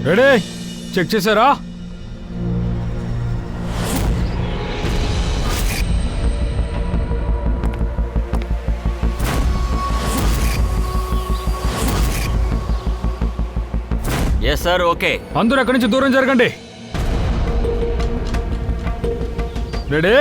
Ready? Check చేశారా? Yes sir, okay. అందరూ అక్కడి నుంచి దూరం జరగండి. రెడీ?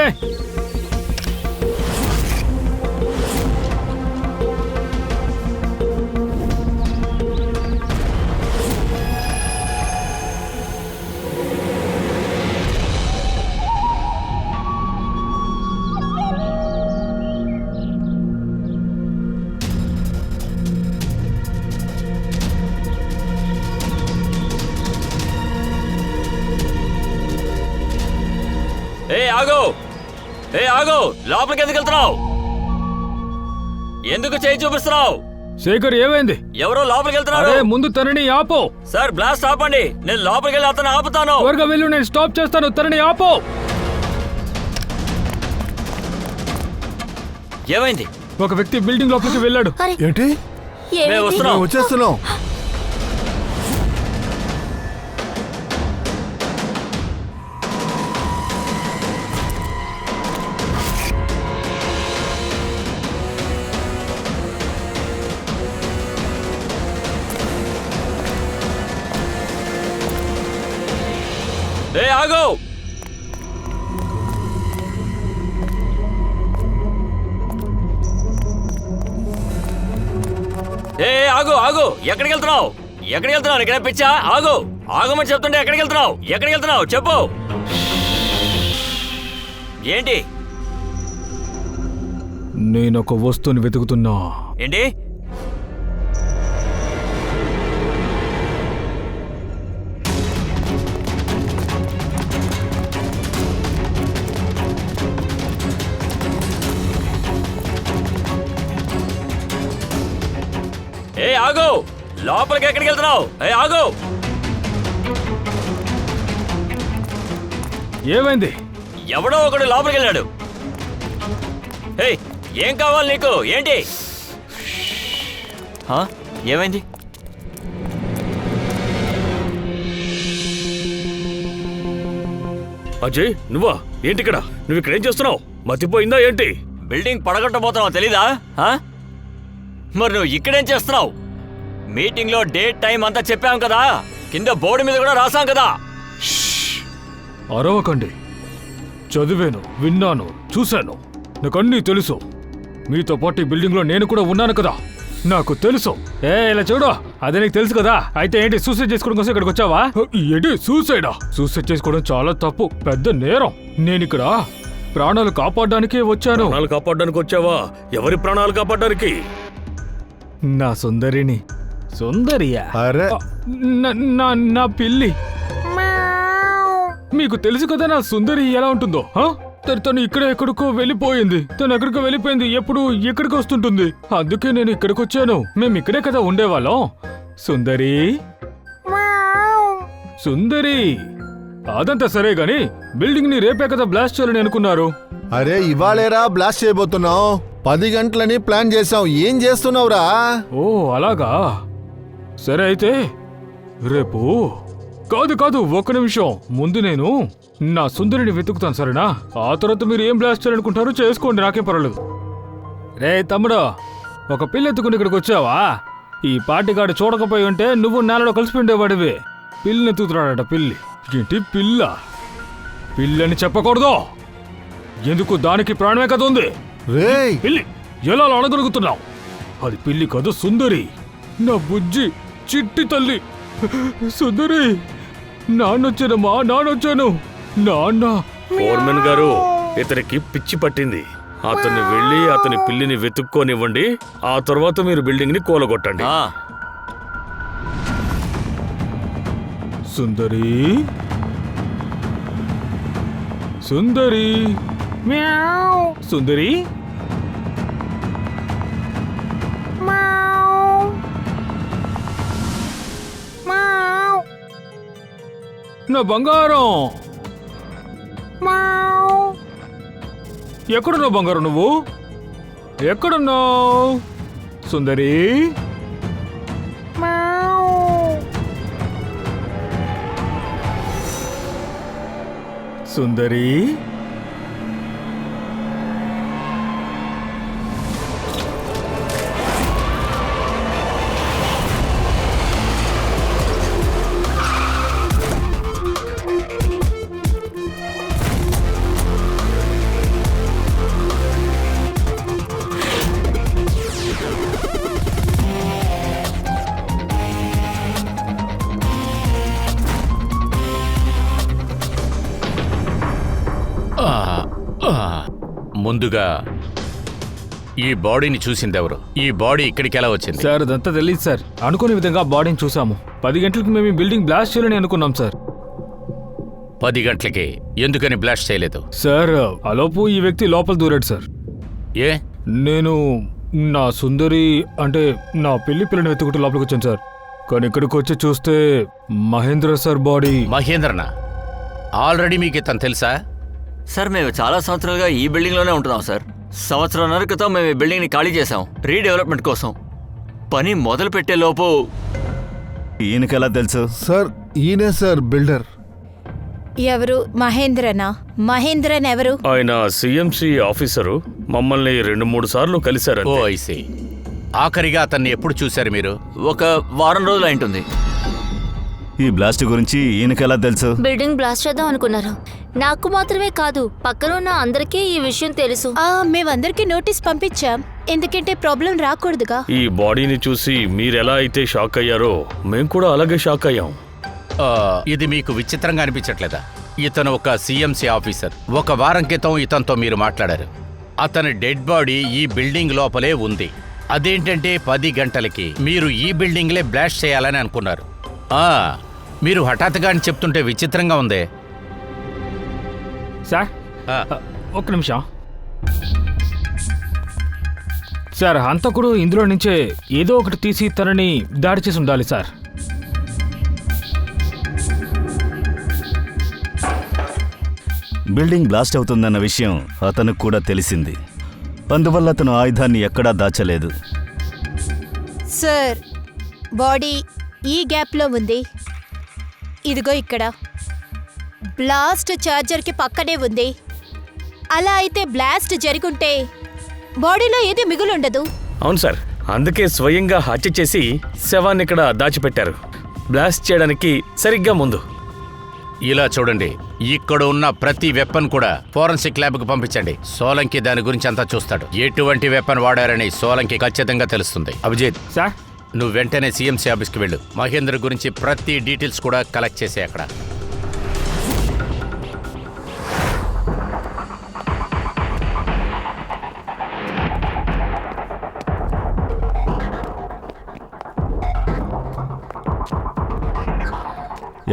ఆగు, లోపలికి ఎందుకు వెళ్తున్నావు? ఎందుకు చేయి చూపిస్తున్నావు? శేఖర్, ఏమైంది? ఎవరో లోపలికి వెళ్తున్నారు. ముందు తనని ఆపో. సార్, బ్లాస్ట్ ఆపండి. నేను లోపలికి వెళ్ళి అతను ఆపుతాను. త్వరగా వెళ్ళు, నేను స్టాప్ చేస్తాను. తనని ఆపో. ఏమైంది? ఒక వ్యక్తి బిల్డింగ్ లోపలికి వెళ్ళాడు. ఏంటి? మేము వచ్చేస్తున్నాం. ఆగు. ఆగు ఆగు, ఎక్కడికి వెళ్తున్నావు? ఎక్కడికి వెళ్తున్నావు? ఇక్కడ పిచ్చా? ఆగు, ఆగమని చెప్తుంటే ఎక్కడికి వెళ్తున్నావు? ఎక్కడికి వెళ్తున్నావు చెప్పు. ఏంటి? నేనొక వస్తువుని వెతుకుతున్నా. ఏంటి? ఆగు, లోపలికి ఎక్కడికి వెళ్తున్నావు? ఆగు. ఏమైంది? ఎవడో ఒకడు లోపలికి వెళ్ళాడు. ఏం కావాలి నీకు? ఏంటి? ఏమైంది? అజయ్, నువ్వా? ఏంటి ఇక్కడ? నువ్వు ఇక్కడ ఏం చేస్తున్నావు? మతిపోయిందా ఏంటి? బిల్డింగ్ పడగొట్టబోతున్నావు తెలీదా? మరి నువ్వు ఇక్కడేం చేస్తున్నావు? మీటింగ్ లో డేట్ టైం అంతా చెప్పాం కదా, కింద బోర్డు మీద కూడా రాసాం కదా. అరవకండి. చదివాను, విన్నాను, చూశాను. నాకన్నీ తెలుసు. మీతో పాటు ఈ బిల్డింగ్ లో నేను కూడా ఉన్నాను కదా, నాకు తెలుసు. ఇలా చూడు, అదే నీకు తెలుసు కదా. అయితే ఏంటి, సూసైడ్ చేసుకోవడం కోసం ఇక్కడికి వచ్చావా? ఏంటి సూసైడా? సూసైడ్ చేసుకోవడం చాలా తప్పు, పెద్ద నేరం. నేనిక్కడ ప్రాణాలు కాపాడడానికే వచ్చాను. ప్రాణాలు కాపాడడానికి వచ్చావా? ఎవరి ప్రాణాలు కాపాడడానికి? నా సుందరిని. సుందరియా? అరే, నా పిల్లి. మీకు తెలుసు కదా నా సుందరి ఎలా ఉంటుందో. తను ఇక్కడ ఎక్కడికో వెళ్ళిపోయింది. తను ఎక్కడికో వెళ్ళిపోయింది, ఎప్పుడు ఇక్కడికి వస్తుంటుంది. అందుకే నేను ఇక్కడికి వచ్చాను. మేము ఇక్కడే కదా ఉండేవాళ్ళం. సుందరి, సుందరి. అదంతా సరే గాని, బిల్డింగ్ ని రేపే కదా బ్లాస్ట్ చేయాలని అనుకున్నారు. అరే ఇవాళేరా బ్లాస్ట్ చేయబోతున్నావు. 10 గంటలని ప్లాన్ చేసాం. ఏం చేస్తున్నావురా? ఓ అలాగా. సరే అయితే రేపు. కాదు, ఒక్క నిమిషం. ముందు నేను నా సుందరిని వెతుకుతాను, సరేనా? ఆ తర్వాత మీరు ఏం బ్లాస్ట్ చేయాలనుకుంటారో చేసుకోండి, నాకేం పర్వాలేదు. రే తమ్ముడు, ఒక పిల్లి ఎత్తుకుని ఇక్కడికి వచ్చావా? ఈ పాటిగాడు చూడకపోయి ఉంటే నువ్వు నేలలో కలిసిపోయిండేవాడివి. పిల్లిని ఎత్తుకుతున్నాడట. పిల్లి? ఏంటి పిల్ల? పిల్లని చెప్పకూడదు. ఎందుకు? దానికి ప్రాణమే కదా ఉంది. రేయ్, పిల్లి ఎలా అనగలుగుతున్నావు? అది పిల్లి కాదు, సుందరి. నా బుజ్జి చిట్టి తల్లి సుందరి. నాన్నొచ్చానమ్మా, నాన్నొచ్చాను. నాన్న. ఫోర్మెన్ గారు, ఇతనికి పిచ్చి పట్టింది. అతన్ని వెళ్ళి అతని పిల్లిని వెతుక్కోనివ్వండి. ఆ తర్వాత మీరు బిల్డింగ్ ని కూలగొట్టండి. సుందరి, సుందరి, సుందరి. నా బంగారం. ఎక్కడున్నావు బంగారం? నువ్వు ఎక్కడున్నావు సుందరి? సుందరి ముందుగా ఈ బాడీని చూసిందెవరు? ఈ బాడీ ఇక్కడికి ఎలా వచ్చింది? సార్ అదంతా తెలియదు సార్. అనుకునే విధంగా బాడీని చూసాము. 10 గంటలకు మేము ఈ బిల్డింగ్ బ్లాస్ట్ చేయాలని అనుకున్నాం సార్. 10 గంటలకి ఎందుకని బ్లాస్ట్ చేయలేదు? సార్ అలోపు ఈ వ్యక్తి లోపల దూరాడు సార్. ఏ? నేను నా సుందరి అంటే నా పెళ్లి పిల్లని వెతుకుంటూ లోపలికి వచ్చాను సార్. కానీ ఇక్కడికి వచ్చి చూస్తే మహేంద్ర సార్ బాడీ. మహేంద్రనా? ఆల్రెడీ మీకు ఇతను తెలుసా? సార్ మేము చాలా సంవత్సరాలుగా ఈ బిల్డింగ్లోనే ఉంటున్నాం సార్. సంవత్సరంన్నర క్రితం మేము ఈ బిల్డింగ్ని ఖాళీ చేసాం రీడెవలప్మెంట్ కోసం. పని మొదలు పెట్టే లోపు ఈయనకెలా తెలుసు? సార్ ఈయనే సార్ బిల్డర్. ఎవరు? మహేంద్రనా? మహేంద్రన్ ఎవరు? ఆయన సిఎంసి ఆఫీసరు. మమ్మల్ని 2-3 సార్లు కలిశారు. ఓ ఐసి. ఆఖరిగా అతన్ని ఎప్పుడు చూశారు మీరు? ఒక వారం రోజులు అయింటుంది. ఈ బ్లాస్ట్ గురించి ఈయనకెలా తెలుసు? బిల్డింగ్ బ్లాస్ట్ చేద్దాం అనుకున్నారు. నాకు మాత్రమే కాదు, పక్కన ఉన్న అందరికీ ఈ విషయం తెలుసు. మేమందరికీ నోటీస్ పంపించాం, ఎందుకంటే ప్రాబ్లం రాకూడదుగా. ఈ బాడీని చూసి మీరెలా అయితే షాక్ అయ్యారో మేము కూడా అలాగే షాక్ అయ్యాం. ఇది మీకు విచిత్రంగా అనిపించట్లేదా? ఇతను ఒక సిఎంసి ఆఫీసర్. 1 వారం క్రితం ఇతనితో మీరు మాట్లాడారు. అతని డెడ్ బాడీ ఈ బిల్డింగ్ లోపలే ఉంది. అదేంటంటే 10 గంటలకి మీరు ఈ బిల్డింగ్లే బ్లాస్ట్ చేయాలని అనుకున్నారు. మీరు హఠాత్తుగా అని చెప్తుంటే విచిత్రంగా ఉందే. సార్ ఒక్క నిమిషం సార్. హంతకుడు ఇందులో నుంచే ఏదో ఒకటి తీసి తనని దాడి చేసి ఉండాలి సార్. బిల్డింగ్ బ్లాస్ట్ అవుతుందన్న విషయం అతనికి కూడా తెలిసింది. అందువల్ల అతను ఆయుధాన్ని ఎక్కడా దాచలేదు. సార్ బాడీ ఈ గ్యాప్లో ఉంది. ఇదిగో ఇక్కడ. బ్లాస్ట్ ఛార్జర్కి పక్కనే ఉంది. అలా అయితే బ్లాస్ట్ జరుగుంటే బాడీలో ఏది మిగులుండదు. అవును సార్, అందుకే స్వయంగా హత్య చేసి శవాన్ని ఇక్కడ దాచిపెట్టారు, బ్లాస్ట్ చేయడానికి సరిగ్గా ముందు. ఇలా చూడండి, ఇక్కడ ఉన్న ప్రతి వెపన్ కూడా ఫోరెన్సిక్ ల్యాబ్కు పంపించండి. సోలంకి దాని గురించి అంతా చూస్తాడు. ఎటువంటి వెపన్ వాడారని సోలంకి ఖచ్చితంగా తెలుస్తుంది. అభిజిత్, సార్ నువ్వు వెంటనే సిఎంసి ఆఫీస్కి వెళ్ళు. మహేంద్ర గురించి ప్రతి డీటెయిల్స్ కూడా కలెక్ట్ చేసే అక్కడ.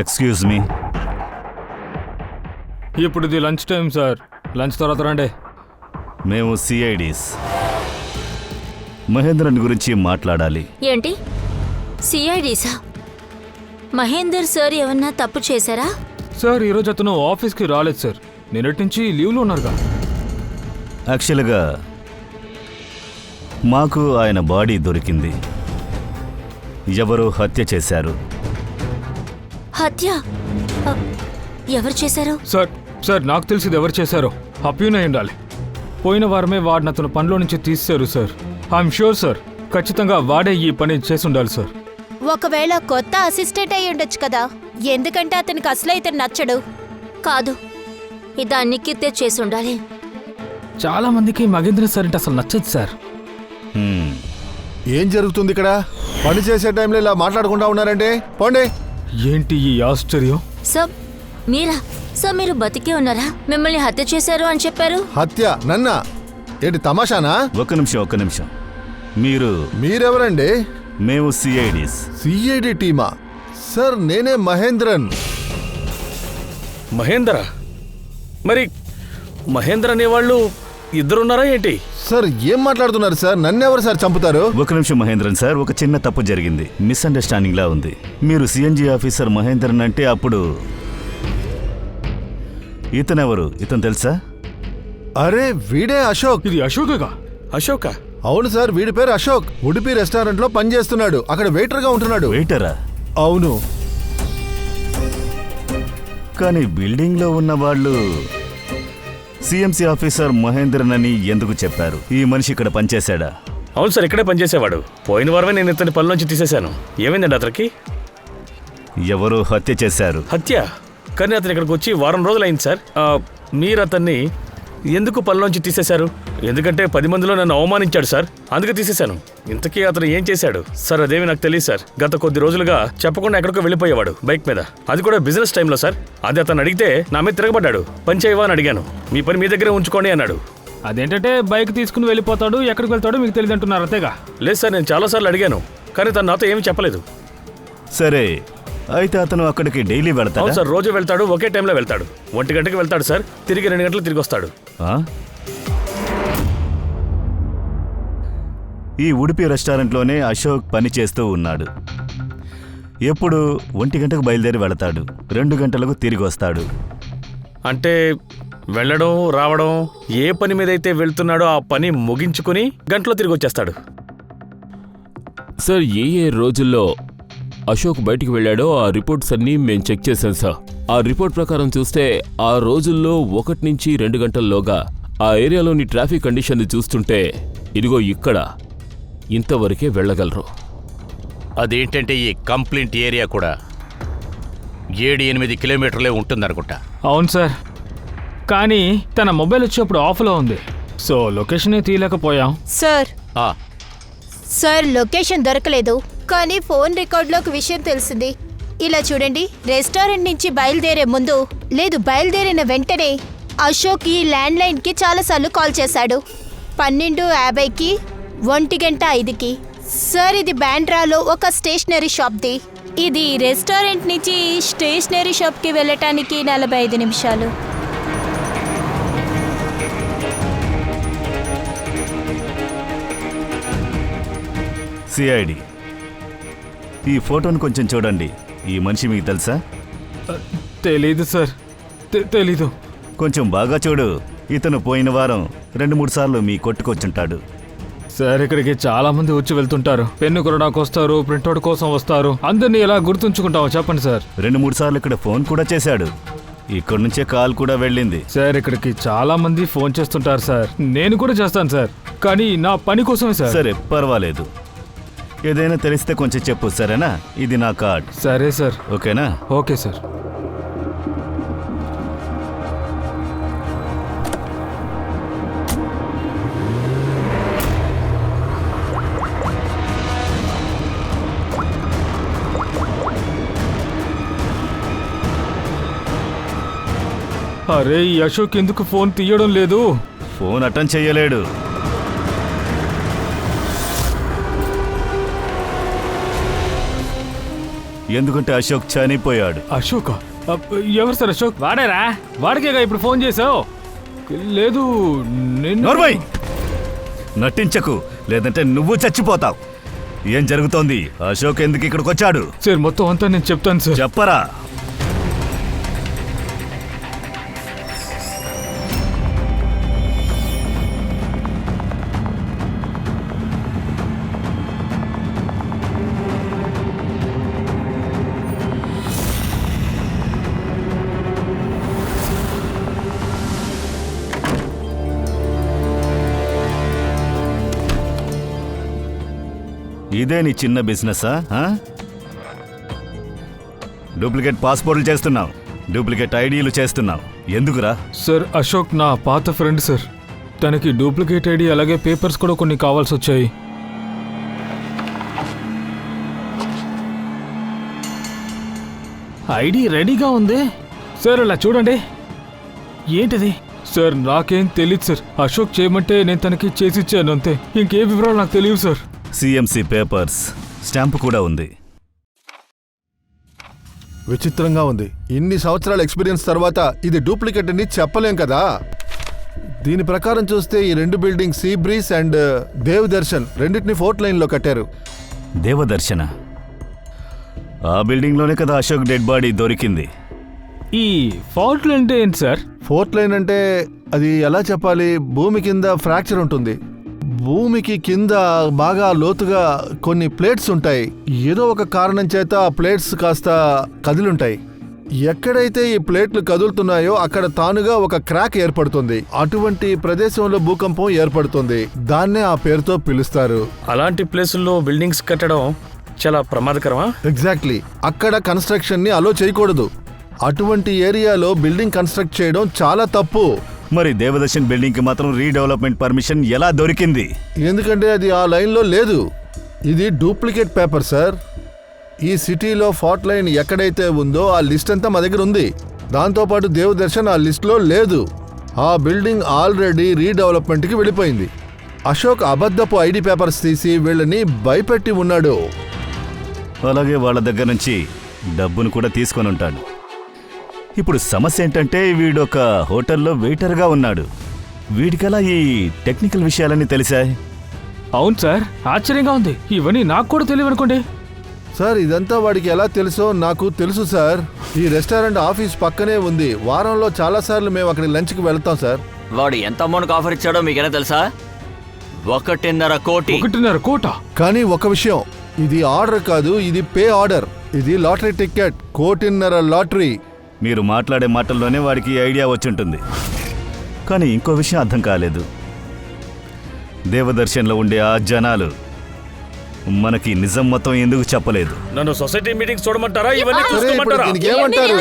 Excuse me. ఇప్పుడు ఇది లంచ్ టైం సార్. లంచ్ తర్వాత రండి. మేము సిఐడీస్. మహేంద్రన్ గురించి మాట్లాడాలి. ఏంటి? సిఐడీసా? మహేందర్ సార్ ఏమన్నా తప్పు చేశారా? సార్ ఈరోజు అతను ఆఫీస్కి రాలేదు సార్. నిన్నటి నుంచి లీవ్లో ఉన్నారుగా. యాక్చువల్గా మాకు ఆయన బాడీ దొరికింది. ఎవరో హత్య చేశారు. హత్య? ఎవరు చేశారు? సార్ నాకు తెలిసింది ఎవరు చేశారో అప్యూనే ఉండాలి. పోయిన వారమే వాడిని అతను పనిలో నుంచి తీసేశారు సార్. ఐఎమ్ షూర్ సార్, ఖచ్చితంగా వాడే ఈ పని చేసి ఉండాలి సార్. ఒకవేళ కొత్త అసిస్టెంట్ అయి ఉండొచ్చు కదా, ఎందుకంటే అతనికి అసలు ఇతను నచ్చడు. కాదు, ఇది అన్నికితే చేసి ఉండాలి. చాలా మందికి మహేంద్ర సార్ అంటే అసలు నచ్చదు సార్. ఏం జరుగుతుంది ఇక్కడ? పని చేసే టైంలో ఇలా మాట్లాడకుండా ఉన్నారంటే పోండి. ఏంటి ఈ ఆశ్చర్యం? సార్ మీరా? సార్ మీరు బతికే ఉన్నారా? మిమ్మల్ని హత్య చేశారు అని చెప్పారు. హత్య? నన్నా? ఏంటి తమాషానా? ఒక్క నిమిషం. మీరెవరండి? మేము సిఐడీస్. సిఐడి టీమా? సార్ నేనే మహేంద్రన్. మహేంద్ర? మరి మహేంద్ర అనేవాళ్ళు ఇద్దరున్నారా ఏంటి? సార్ ఏం మాట్లాడుతున్నారు సార్? నన్నెవరు సార్ చంపుతారు? ఒక నిమిషం మహేంద్రన్ సార్, ఒక చిన్న తప్పు జరిగింది. మిస్అండర్స్టాండింగ్ లా ఉంది. మీరు సిఎన్జి ఆఫీసర్ మహేంద్రన్ అంటే అప్పుడు ఇతనెవరు? ఇతను తెలుసా? అరే వీడే అశోక్. ఇది అశోకగా? అశోక? అవును సార్, వీడి పేరు అశోక్. ఉడిపి రెస్టారెంట్ లో పనిచేస్తున్నాడు. అక్కడ వెయిటర్ గా ఉంటున్నాడు. వెయిటరా? అవును. కానీ బిల్డింగ్లో ఉన్న వాళ్ళు సిఎంసి ఆఫీసర్ మహేంద్రన్ అని ఎందుకు చెప్పారు? ఈ మనిషి ఇక్కడ పనిచేశాడా? అవును సార్, ఇక్కడే పనిచేసేవాడు. పోయిన వారమే నేను ఇతని పనిలోంచి తీసేశాను. ఏమైందండి అతనికి? ఎవరో హత్య చేశారు. హత్య? కానీ అతను ఇక్కడికి వచ్చి వారం రోజులు అయింది సార్. మీరు అతన్ని ఎందుకు పనిలోంచి తీసేశారు? ఎందుకంటే 10 మందిలో నన్ను అవమానించాడు సార్, అందుకే తీసేశాను. ఇంతకీ అతను ఏం చేశాడు సార్? అదేమి నాకు తెలియదు సార్. గత కొద్ది రోజులుగా చెప్పకుండా ఎక్కడికో వెళ్ళిపోయేవాడు బైక్ మీద, అది కూడా బిజినెస్ టైంలో సార్. అది అతను అడిగితే నా మీద తిరగబడ్డాడు. పని చేయవా అని అడిగాను. మీ పని మీ దగ్గరే ఉంచుకోండి అన్నాడు. అదేంటంటే బైక్ తీసుకుని వెళ్ళిపోతాడు, ఎక్కడికి వెళ్తాడో మీకు తెలియదు అంటున్నారు అంతేగా? లేదు సార్, నేను చాలాసార్లు అడిగాను, కానీ తను నాతో ఏమీ చెప్పలేదు. సరే, అయితే అతను అక్కడికి డైలీ వెళ్తాడు? అవును సార్, రోజు వెళ్తాడు, ఒకే టైంలో వెళ్తాడు. 1 గంటకి వెళ్తాడు సార్, తిరిగి 2 గంటలు తిరిగి వస్తాడు. ఈ ఉడిపి రెస్టారెంట్లోనే అశోక్ పని చేస్తూ ఉన్నాడు. ఎప్పుడు 1 గంటకు బయలుదేరి వెళతాడు, 2 గంటలకు తిరిగి వస్తాడు. అంటే వెళ్ళడం రావడం, ఏ పని మీద అయితే వెళ్తున్నాడో ఆ పని ముగించుకుని గంటలో తిరిగి వచ్చేస్తాడు. సార్, ఏ రోజుల్లో అశోక్ బయటికి వెళ్ళాడో ఆ రిపోర్ట్స్ అన్నీ మేము చెక్ చేశాం సార్. ఆ రిపోర్ట్ ప్రకారం చూస్తే ఆ రోజుల్లో 1 నుంచి 2 గంటల్లోగా ఆ ఏరియాలోని ట్రాఫిక్ కండిషన్ చూస్తుంటే ఇదిగో ఇక్కడ ఇంతవరకే వెళ్ళగలరు. అదేంటంటే ఈ కంప్లైంట్ ఏరియా కూడా 7-8 కిలోమీటర్లే ఉంటుందనుకుంటా. అవును సార్, కానీ తన మొబైల్ వచ్చేప్పుడు ఆఫ్లో ఉంది, సో లొకేషనే తీయలేకపోయాం. సార్ ఆ, సార్ లొకేషన్ దొరకలేదు, కానీ ఫోన్ రికార్డులోకి విషయం తెలిసింది. ఇలా చూడండి, రెస్టారెంట్ నుంచి బయలుదేరే ముందు, లేదు బయలుదేరిన వెంటనే అశోక్ ఈ ల్యాండ్ లైన్కి చాలాసార్లు కాల్ చేశాడు. 12:50కి, 1:05కి. సార్ ఇది బాండ్రాలో ఒక స్టేషనరీ షాప్ది. ఇది రెస్టారెంట్ నుంచి స్టేషనరీ షాప్కి వెళ్ళటానికి 45 నిమిషాలు. సిఐడి, ఈ ఫోటోను కొంచెం చూడండి. ఈ మనిషి మీకు తెలుసా? తెలీదు సార్, తెలీదు. కొంచెం బాగా చూడు. ఇతను పోయిన వారం 2-3 సార్లు మీ కొట్టుకొచ్చుంటాడు. సార్ ఇక్కడికి చాలా మంది వచ్చి వెళ్తుంటారు. పెన్ను కొనడానికి వస్తారు, ప్రింట్అవుట్ కోసం వస్తారు. అందరినీ ఎలా గుర్తుంచుకుంటామో చెప్పండి సార్. 2-3 సార్లు ఇక్కడ ఫోన్ కూడా చేశాడు. ఇక్కడి నుంచే కాల్ కూడా వెళ్ళింది. సార్ ఇక్కడికి చాలా మంది ఫోన్ చేస్తుంటారు సార్. నేను కూడా చేస్తాను సార్, కానీ నా పని కోసమే సార్. సరే, పర్వాలేదు. ఏదైనా తెలిస్తే కొంచెం చెప్పు, సరేనా? ఇది నా కార్డ్. సరే సార్. ఓకేనా? Okay sir. అరే, ఈ అశోక్ ఎందుకు ఫోన్ తీయడం లేదు? ఫోన్ అటెండ్ చెయ్యలేడు. ఎందుకంటే అశోక్ చనిపోయాడు. అశోక్? ఎవరు సార్ అశోక్? వాడేరా? వాడికేగా ఇప్పుడు ఫోన్ చేసావు? లేదు, నోర్మై, నటించకు, లేదంటే నువ్వు చచ్చిపోతావు. ఏం జరుగుతోంది? అశోక్ ఎందుకు ఇక్కడికి వచ్చాడు? సార్ మొత్తం అంతా నేను చెప్తాను సార్. చెప్పరా? ఇదే నీ చిన్న బిజినెసా? డూప్లికేట్ పాస్పోర్ట్లు చేస్తున్నావు, డూప్లికేట్ ఐడీలు చేస్తున్నావు. ఎందుకురా? సార్ అశోక్ నా పాత ఫ్రెండ్ సార్. తనకి డూప్లికేట్ ఐడి అలాగే పేపర్స్ కూడా కొన్ని కావాల్సి వచ్చాయి. ఐడి రెడీగా ఉంది సార్, అలా చూడండి. ఏంటిది సార్? నాకేం తెలియదు సార్. అశోక్ చేయమంటే నేను తనకి చేసిచ్చాను అంతే, ఇంకే వివరాలు నాకు తెలియదు సార్. సిఎంసి పేపర్స్, స్టాంపు కూడా ఉంది. విచిత్రంగా ఉంది. ఇన్ని సంవత్సరాల ఎక్స్పీరియన్స్ తర్వాత ఇది డూప్లికేట్ అని చెప్పలేం కదా. దీని ప్రకారం చూస్తే ఈ 2 building Sea Breeze and Dev Darshan రెండింటిని 4th లైన్లో కట్టారు. దేవదర్శన? ఆ బిల్డింగ్లోనే కదా అశోక్ డెడ్ బాడీ దొరికింది. ఈ ఫాల్ట్ అంటే ఏంటి సార్? 4th లైన్ అంటే అది ఎలా చెప్పాలి? భూమి కింద ఫ్రాక్చర్ ఉంటుంది. భూమికి కింద బాగా లోతుగా కొన్ని ప్లేట్స్ ఉంటాయి. ఏదో ఒక కారణం చేత ఆ ప్లేట్స్ కాస్త కదిలుంటాయి. ఎక్కడైతే ఈ ప్లేట్లు కదులుతున్నాయో అక్కడ తానుగా ఒక క్రాక్ ఏర్పడుతుంది. అటువంటి ప్రదేశంలో భూకంపం ఏర్పడుతుంది. దాన్నే ఆ పేరుతో పిలుస్తారు. అలాంటి ప్లేసుల్లో బిల్డింగ్స్ కట్టడం చాలా ప్రమాదకరమా? ఎగ్జాక్ట్లీ. అక్కడ కన్స్ట్రక్షన్ ని అలో చేయకూడదు. అటువంటి ఏరియాలో బిల్డింగ్ కన్స్ట్రక్ట్ చేయడం చాలా తప్పు. మరి దేవదర్శన్ బిల్డింగ్కి మాత్రం రీడెవలప్మెంట్ పర్మిషన్ ఎలా దొరికింది? ఎందుకంటే అది ఆ లైన్లో లేదు. ఇది డూప్లికేట్ పేపర్ సార్. ఈ సిటీలో ఫాల్ట్ లైన్ ఎక్కడైతే ఉందో ఆ లిస్ట్ అంతా మా దగ్గర ఉంది. దాంతోపాటు దేవదర్శన్ ఆ లిస్ట్లో లేదు. ఆ బిల్డింగ్ ఆల్రెడీ రీడెవలప్మెంట్కి వెళ్ళిపోయింది. అశోక్ అబద్ధపు ఐడి పేపర్స్ తీసి వీళ్ళని భయపెట్టి ఉన్నాడు. అలాగే వాళ్ళ దగ్గర నుంచి డబ్బును కూడా తీసుకొని ఉంటాడు. ఇప్పుడు సమస్య ఏంటంటే వీడొక హోటల్లో వెయిటర్గా ఉన్నాడు. వీడికలా ఈ టెక్నికల్ విషయాలన్నీ తెలిసాయి. అవును సార్, ఆశ్చర్యంగా ఉంది. ఇవన్నీ నాకు కూడా తెలియదు అనుకోండి. సార్ ఇదంతా వాడికి ఎలా తెలుసో నాకు తెలుసు సార్. ఈ రెస్టారెంట్ ఆఫీస్ పక్కనే ఉంది. వారంలో చాలాసార్లు మేము అక్కడికి లంచ్కి వెళ్తాం సార్. వాడు ఎంత అమౌంట్కి ఆఫర్ ఇచ్చాడో మీకేనా తెలుసా? 1.5 కోటి. 1.5 కోట. కానీ ఒక విషయం, ఇది ఆర్డర్ కాదు, ఇది పే ఆర్డర్. ఇది లాటరీ టికెట్, 1.5 కోటి లాటరీ. మీరు మాట్లాడే మాటల్లోనే వాడికి ఐడియా వచ్చుంటుంది. కానీ ఇంకో విషయం అర్థం కాలేదు. దేవదర్శన్లో ఉండే ఆ జనాలు మనకి నిజం మొత్తం ఎందుకు చెప్పలేదు? నన్ను సొసైటీ మీటింగ్స్ చూడమంటారా? ఇవన్నీ సరే, ఇప్పుడు చూసుకోమంటారా? దీనికి ఏమంటారు?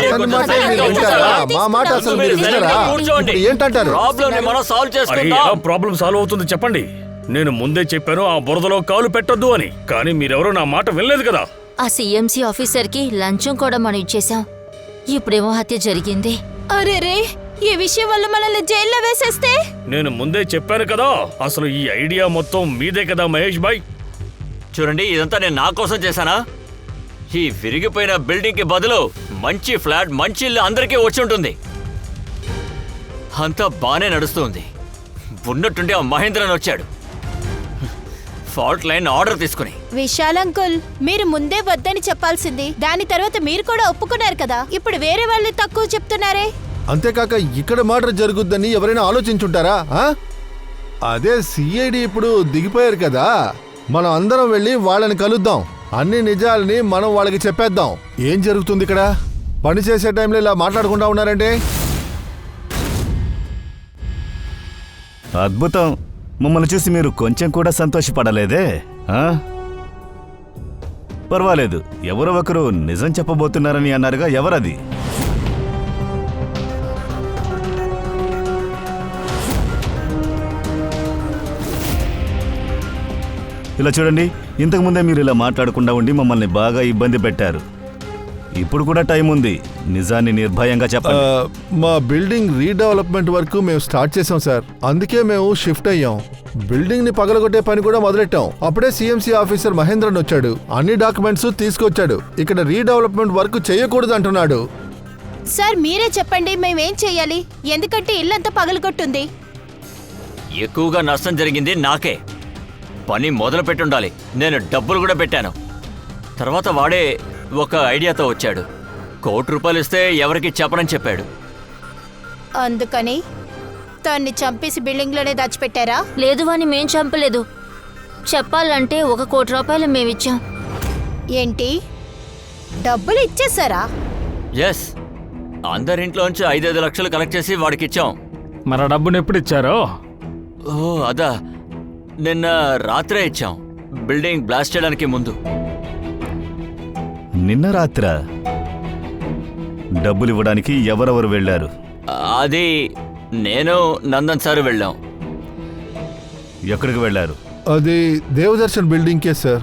అతని మాట మీరు వింటారా? మా మాట అసలు మీరు వినరా? కూర్చోండి. ఇప్పుడు ఏంటంటారు? ప్రాబ్లం ని మనం సాల్వ్ అరే, చేసుకుందాం. ఎలా ప్రాబ్లం సాల్వ్ అవుతుంది చెప్పండి. నేను ముందే చెప్పాను ఆ బురదలో కాలు పెట్టొద్దు అని. కానీ మీరెవరూ నా మాట వినలేదు కదా. ఆ సిఎంసి ఆఫీసర్కి లంచం కూడా మనం ఇచ్చేసాం. ఇప్పుడేమో హత్య జరిగింది. అరే రే, ఈ విషయం వల్ల మనల్ని జైల్లో వేసేస్తే? నేను ముందే చెప్పాను కదా, అసలు ఈ ఐడియా మొత్తం మీదే కదా మహేష్ భాయ్. చూడండి, ఇదంతా నేను నా కోసం చేశానా? ఈ విరిగిపోయిన బిల్డింగ్ కి బదులు మంచి ఫ్లాట్, మంచి ఇల్లు అందరికీ వచ్చి ఉంటుంది. అంతా బానే నడుస్తుంది. ఉన్నట్టుండి ఆ మహేంద్రన్ వచ్చాడు ఫాల్ట్ లైన్ ఆర్డర్ తీసుకుని. విశాల్ అంకుల్, మీరు ముందే వద్దని చెప్పాల్సింది. దాని తర్వాత మీరు కూడా ఒప్పుకున్నారు కదా. ఇప్పుడు వేరే వాళ్ళు తక్కువ చెప్తున్నారే. అంతేకాక ఇక్కడ మర్డర్ జరుగుద్దని ఎవరైనా ఆలోచించుంటారా? అదే సిఐడి ఇప్పుడు దిగిపోయారు కదా, మనం అందరం వెళ్ళి వాళ్ళని కలుద్దాం. అన్ని నిజాలని మనం వాళ్ళకి చెప్పేద్దాం. ఏం జరుగుతుంది ఇక్కడ? పని చేసే టైంలో ఇలా మాట్లాడకుండా ఉన్నారంటే? అద్భుతం. మమ్మల్ని చూసి మీరు కొంచెం కూడా సంతోషపడలేదే? పర్వాలేదు, ఎవరో ఒకరు నిజం చెప్పబోతున్నారని అన్నారుగా, ఎవరది? ఇలా చూడండి, ఇంతకుముందే మీరు ఇలా మాట్లాడకుండా ఉండి మమ్మల్ని బాగా ఇబ్బంది పెట్టారు. ఇప్పుడు కూడా టైం ఉంది, నిజాన్ని నిర్భయంగా చెప్పండి. మా బిల్డింగ్ రీడెవలప్మెంట్ వరకు మేము స్టార్ట్ చేసాం సార్. అందుకే మేము షిఫ్ట్ అయ్యాం. బిల్డింగ్ ని పగలగొట్టే పని కూడా మొదలెట్టాం. అప్పుడే సిఎంసి ఆఫీసర్ మహేంద్రన్ వచ్చాడు. అన్ని డాక్యుమెంట్స్ తీసుకొచ్చాడు. ఇక్కడ రీడెవలప్మెంట్ వర్క్ చేయకూడదు అంటున్నాడు. సార్ మీరే చెప్పండి, మేమేం చెయ్యాలి? ఎందుకంటే ఇల్లంతా పగలగొట్టుంది. ఎక్కువగా నష్టం జరిగింది నాకే. పని మొదలు పెట్టుండాలి. నేను డబ్బులు కూడా పెట్టాను. తర్వాత వాడే ఒక ఐడియాతో వచ్చాడు. 1 కోటి రూపాయలు ఇస్తే ఎవరికి చెప్పనని చెప్పాడు. అందుకని తన్ని చంపేసి బిల్డింగ్లోనే దాచిపెట్టారా? లేదు వాణ్ణి మేం చంపలేదు. చెప్పాలంటే 1 కోటి రూపాయలు మేమిచ్చాం. ఏంటి, డబ్బులు ఇచ్చేసారా? ఎస్, అందరింట్లోంచి 5-5 లక్షలు కలెక్ట్ చేసి వాడికి ఇచ్చాం. మన డబ్బును ఎప్పుడు ఇచ్చారో? ఓ అదా, నిన్న రాత్రే ఇచ్చాం, బిల్డింగ్ బ్లాస్ట్ చేయడానికి ముందు. నిన్న రాత్రా? డబ్బులు ఇవ్వడానికి ఎవరెవరు వెళ్ళారు? అది నేను నందన్ సార్ వెళ్ళాం. ఎక్కడికి వెళ్ళారు? అది దేవదర్శన్ బిల్డింగ్కే సార్.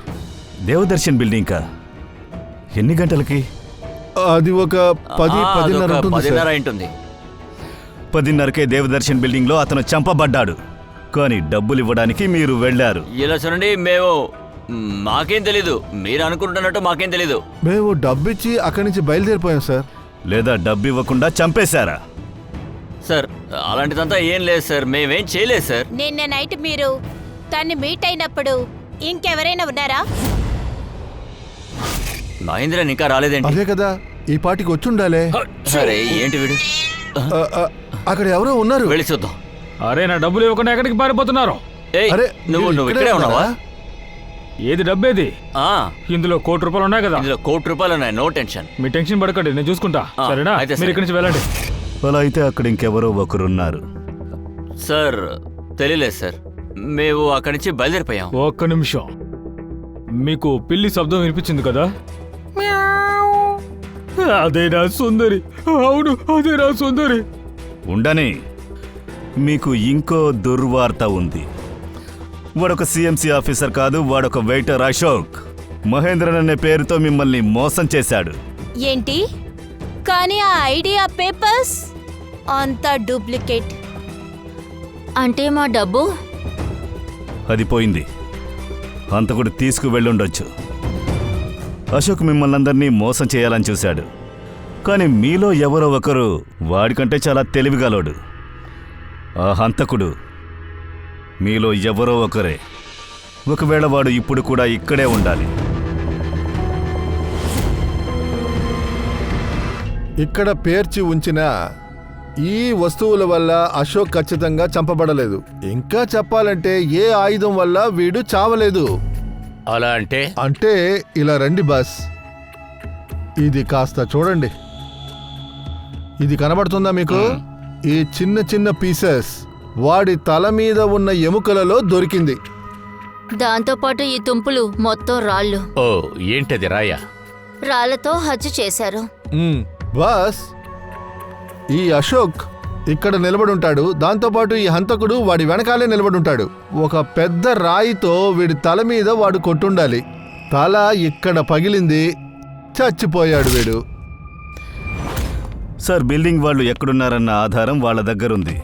దేవదర్శన్ బిల్డింగ్కా? ఎన్ని గంటలకి? అది ఒక 10-10:30 ఉంటుంది 10:30 సార్. ఉంటుంది. 10:30కే దేవదర్శన్ బిల్డింగ్లో అతను చంపబడ్డాడు. కానీ డబ్బులు ఇవ్వడానికి మీరు వెళ్ళారు. ఇలా చూడండి, మాకేం తెలీదు. మీరు అనుకుంటున్నట్టు మాకేం తెలీదు. మేము డబ్బిచ్చి అక్కడి నుంచి బయలుదేరిపోయాం సార్. లేదా డబ్బు ఇవ్వకుండా చంపేశారా? సార్ అలాంటిదంతా ఏం లేదు సార్, మేమేం చేయలేదు సార్. నిన్న నైట్ మీరు తన్ని మీట్ అయినప్పుడు ఇంకెవరైనా ఉన్నారా? మహేంద్రన్ ఇంకా రాలేదేంటి? అదే కదా, ఈ పాటికి వచ్చుండాలే. సరే, ఏంటి వీడు? అక్కడ ఎవరో ఉన్నారు. వెళ్ళి చూద్దాం. అరే, నా డబ్బులు ఇవ్వకుండా ఎక్కడికి పారిపోతున్నారు? ఏయ్, అరే, నువ్వు మీరు ఇక్కడే ఉన్నావా? ఏది డబ్బేది? ఆ, ఇందులో ₹1,00,00,000 ఉన్నాయి కదా. ఇందులో ₹1,00,00,000 ఉన్నాయి, నో టెన్షన్. మీ టెన్షన్ పడకండి, నేను చూసుకుంటా. ఆ, సరేనా? అయితే మీరు సరే. ఇక్కడి నుంచి వెళ్ళండి. అలా అయితే అక్కడ ఇంకెవరో ఒకరున్నారు. సార్ తెలియలేదు సార్, మేము అక్కడి నుంచి బయలుదేరిపోయాం. ఒక్క నిమిషం. మీకు పిల్లి శబ్దం వినిపించింది కదా? అదే నా సుందరి. అవును, అదే నా సుందరి. ఉండని, మీకు ఇంకో దుర్వార్త ఉంది. వాడొక సిఎంసి ఆఫీసర్ కాదు, వాడొక వెయిటర్ అశోక్. మహేంద్రన్ అనే పేరుతో మిమ్మల్ని మోసం చేశాడు. ఏంటి? కానీ ఆ ఐడియా పేపర్స్ అంతా డూప్లికేట్. అంటే మా డబ్బు? అది పోయింది. హంతకుడు తీసుకువెళ్ళుండొచ్చు. అశోక్ మిమ్మల్ని అందరినీ మోసం చేయాలని చూశాడు. కానీ మీలో ఎవరో ఒకరు వాడికంటే చాలా తెలివిగలోడు. ఆ హంతకుడు మీలో ఎవరో ఒకరే. ఒకవేళ వాడు ఇప్పుడు కూడా ఇక్కడే ఉండాలి. ఇక్కడ పేర్చి ఉంచిన ఈ వస్తువుల వల్ల అశోక్ ఖచ్చితంగా చంపబడలేదు. ఇంకా చెప్పాలంటే ఏ ఆయుధం వల్ల వీడు చావలేదు. అలా అంటే అంటే ఇలా రండి బాస్, ఇది కాస్త చూడండి. ఇది కనబడుతుందా మీకు? ఈ చిన్న చిన్న పీసెస్ వాడి తల మీద ఉన్న ఎముకలలో దొరికింది. దాంతోపాటు ఈ తుంపులు మొత్తం రాళ్ళు. ఓ, ఏంటది రాయా? రాళ్లతో హత్య చేశారు. బాస్, ఈ అశోక్ ఇక్కడ నిలబడుంటాడు, దాంతోపాటు ఈ హంతకుడు వాడి వెనకాలే నిలబడుంటాడు. ఒక పెద్ద రాయితో వీడి తల మీద వాడు కొట్టుండాలి. తల ఇక్కడ పగిలింది, చచ్చిపోయాడు వీడు. సార్, బిల్డింగ్ వాళ్ళు ఎక్కడున్నారన్న ఆధారం వాళ్ళ దగ్గరుంది.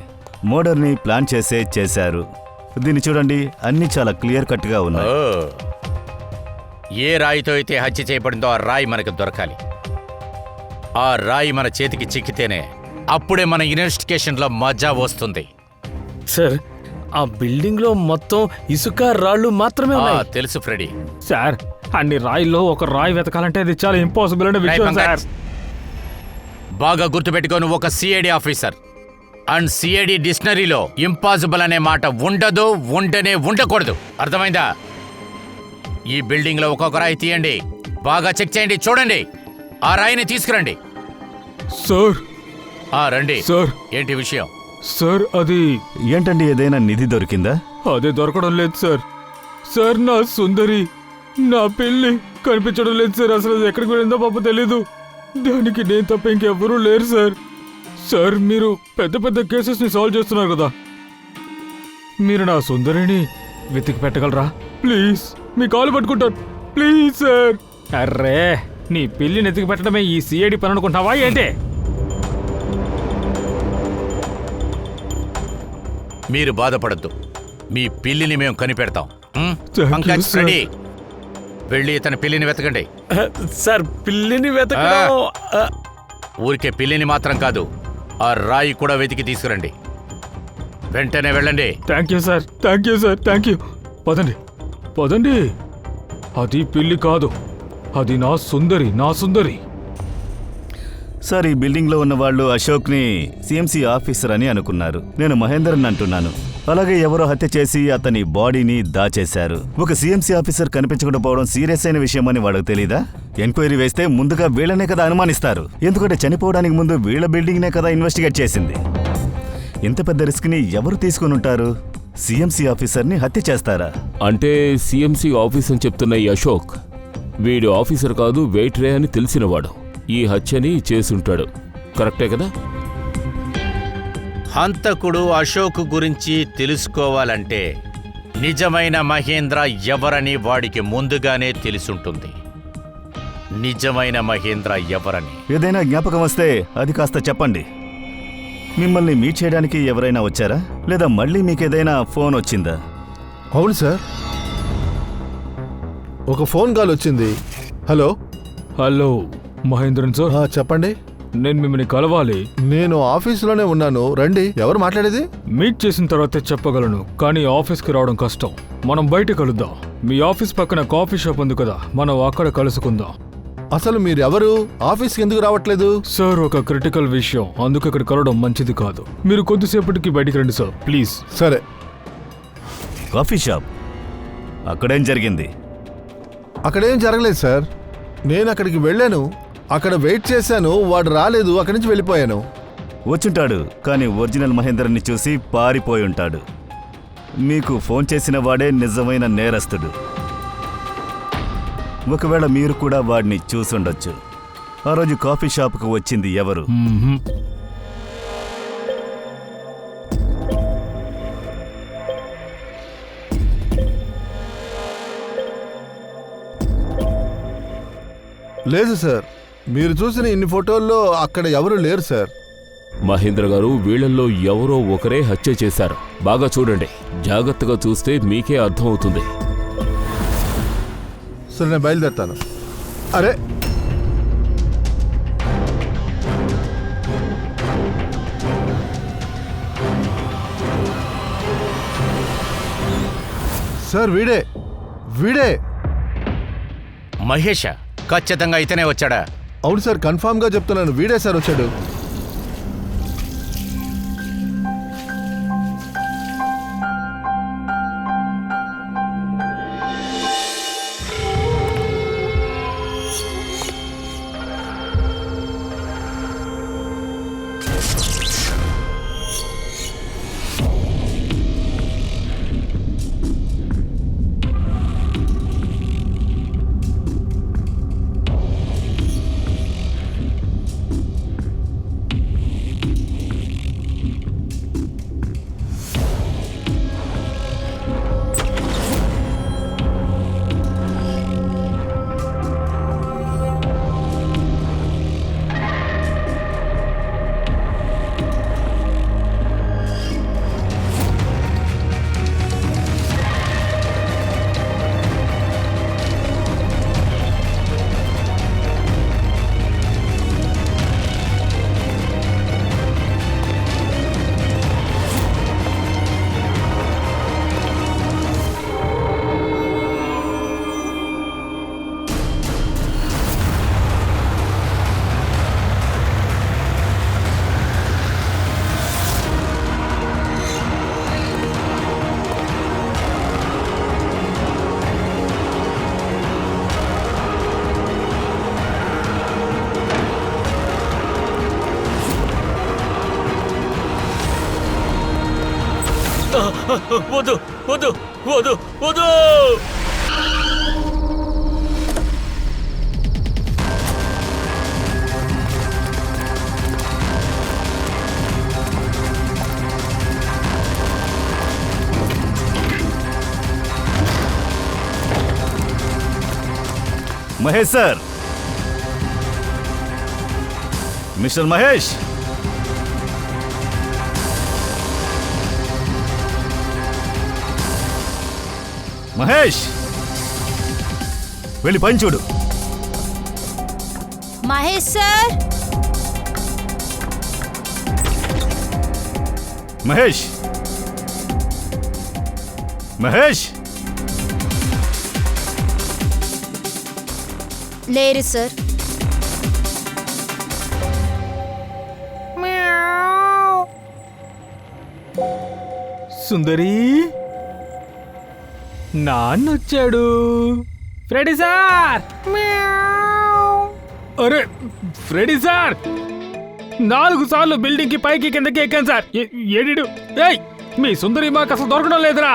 మర్డర్ని ప్లాన్ చేశారు. దీన్ని చూడండి, అన్నీ చాలా క్లియర్ కట్గా ఉన్నాయి. ఓ, ఏ రాయితో అయితే హత్య చేయబడిందో ఆ రాయి మనకు దొరకాలి. ఆ రాయి మన చేతికి చిక్కితేనే అప్పుడే మన ఇన్వెస్టిగేషన్లో మజా వస్తుంది. సార్, ఆ బిల్డింగ్ లో మొత్తం ఇసుక రాళ్ళు మాత్రమే ఉన్నాయి. తెలుసు ఫ్రెడీ. సార్, అన్ని రాయిల్లో ఒక రాయి వెతకాలంటే అది చాలా ఇంపాసిబుల్ అనే విషయం సార్. బాగా గుర్తుపెట్టుకొని, ఒక సిఐడి ఆఫీసర్ అండ్ సిఐడి డిక్షనరీలో ఇంపాసిబుల్ అనే మాట ఉండదు, ఉండకూడదు. అర్థమైందా? ఈ బిల్డింగ్ లో ఒక్కొక్క రాయి తీయండి, బాగా చెక్ చేయండి, చూడండి. ఆ రాయిని తీసుకురండి. సార్. రండి సార్. ఏంటి విషయం? సార్, అది ఏంటండి, ఏదైనా నిధి దొరికిందా? అదే దొరకడం లేదు సార్. సార్, నా సుందరి, నా పెళ్ళి కనిపించడం లేదు సార్. అసలు అది ఎక్కడికి వెళ్ళిందో పాప తెలీదు. దానికి నేను తప్ప ఇంకెవ్వరూ లేరు సార్. సార్, మీరు పెద్ద పెద్ద కేసెస్ని సాల్వ్ చేస్తున్నారు కదా, మీరు నా సుందరిని వెతికి పెట్టగలరా? ప్లీజ్, మీ కాలు పట్టుకుంటాను, ప్లీజ్ సార్. అర్రే, నీ పెళ్ళిని ఎతికి పెట్టడమే ఈ సిఐడి పని అనుకుంటావా ఏంటి? మీరు బాధపడద్దు, మీ పిల్లిని మేము కనిపెడతాం. Thank you, Pankaj, sir. Ready? వెళ్ళి తన పిల్లిని వెతకండి. సార్, పిల్లిని వెతకడం. ఊరికే పిల్లిని మాత్రం కాదు, ఆ రాయి కూడా వెతికి తీసుకురండి. వెంటనే వెళ్ళండి. Thank you sir, thank you sir, thank you. పదండి, పదండి. అది పిల్లి కాదు, అది నా సుందరి, నా సుందరి. సార్, ఈ బిల్డింగ్లో ఉన్న వాళ్ళు అశోక్ని సిఎంసి ఆఫీసర్ అని అనుకున్నారు. నేను మహేందర్ని అంటున్నాను. అలాగే ఎవరో హత్య చేసి అతని బాడీని దాచేశారు. ఒక సిఎంసి ఆఫీసర్ కనిపించకపోవడం సీరియస్ అయిన విషయం అని వాళ్ళకి తెలీదా? ఎంక్వైరీ వేస్తే ముందుగా వీళ్ళనే కదా అనుమానిస్తారు. ఎందుకంటే చనిపోవడానికి ముందు వీళ్ళ బిల్డింగ్నే కదా ఇన్వెస్టిగేట్ చేసింది. ఇంత పెద్ద రిస్క్ని ఎవరు తీసుకుని ఉంటారు? సిఎంసి ఆఫీసర్ని హత్య చేస్తారా? అంటే సిఎంసి ఆఫీస్ అని చెప్తున్న ఈ అశోక్ వీడు ఆఫీసర్ కాదు, వెయిటరే అని తెలిసినవాడు ఈ హత్యని చేసుంటాడు. కరెక్టే కదా? హంతకుడు అశోక్ గురించి తెలుసుకోవాలంటే నిజమైన మహేంద్ర ఎవరని వాడికి ముందుగానే తెలుసుంటుంది. నిజమైన మహేంద్ర ఎవరని ఏదైనా జ్ఞాపకం వస్తే అది కాస్త చెప్పండి. మిమ్మల్ని మీట్ చేయడానికి ఎవరైనా వచ్చారా, లేదా మళ్ళీ మీకేదైనా ఫోన్ వచ్చిందా? అవును సార్, ఒక ఫోన్ కాల్ వచ్చింది. హలో. Hello Mahendran sir. చెప్పండి. నేను మిమ్మల్ని కలవాలి. నేను ఆఫీసులోనే ఉన్నాను, రండి. ఎవరు మాట్లాడేది? మీట్ చేసిన తర్వాతే చెప్పగలను, కానీ ఆఫీస్కి రావడం కష్టం. మనం బయట కలుద్దాం. మీ ఆఫీస్ పక్కన కాఫీ షాప్ ఉంది కదా, మనం అక్కడ కలుసుకుందాం. అసలు మీరు ఎవరు? ఆఫీస్కి ఎందుకు రావట్లేదు? సార్, ఒక క్రిటికల్ విషయం, అందుకు ఇక్కడ కలవడం మంచిది కాదు. మీరు కొద్దిసేపటికి బయటికి రండి సార్, ప్లీజ్. సరే. కాఫీ షాప్ అక్కడేం జరిగింది? అక్కడేం జరగలేదు సార్. నేను అక్కడికి వెళ్ళాను, అక్కడ వెయిట్ చేశాను, వాడు రాలేదు, అక్కడి నుంచి వెళ్ళిపోయాను. వచ్చుంటాడు, కానీ ఒరిజినల్ మహేందర్ని చూసి పారిపోయి ఉంటాడు. మీకు ఫోన్ చేసిన వాడే నిజమైన నేరస్తుడు. ఒకవేళ మీరు కూడా వాడిని చూసుండొచ్చు. ఆ రోజు కాఫీ షాప్కు వచ్చింది ఎవరు? లేదు సార్, మీరు చూసిన ఇన్ని ఫోటోల్లో అక్కడ ఎవరు లేరు సార్. మహేంద్ర గారు, వీళ్ళల్లో ఎవరో ఒకరే హత్య చేశారు. బాగా చూడండి, జాగ్రత్తగా చూస్తే మీకే అర్థమవుతుంది. సరే, నేను బయలుదేరుతాను. అరే, సార్ వీడే వీడే మహేష, ఖచ్చితంగా ఇతనే వచ్చాడా? అవును సార్, కన్ఫామ్గా చెప్తున్నాను, వీడే సార్ వచ్చాడు. వద్దు వద్దు వద్దు వద్దు. మహేష్ సార్, మిస్టర్ మహేష్, మహేష్, వెళ్ళి పని చూడు. మహేష్ సార్, మహేష్, మహేష్, లేరు సార్. సుందరి, నాన్నొచ్చాడు. ఫ్రెడీ సార్, అరే ఫ్రెడీ సార్, 4 సార్లు బిల్డింగ్ కి పైకి కిందకి ఎక్కాను సార్. ఏడిడు, ఏయ్ మీ సుందరి మాకు అసలు దొరకడం లేదురా.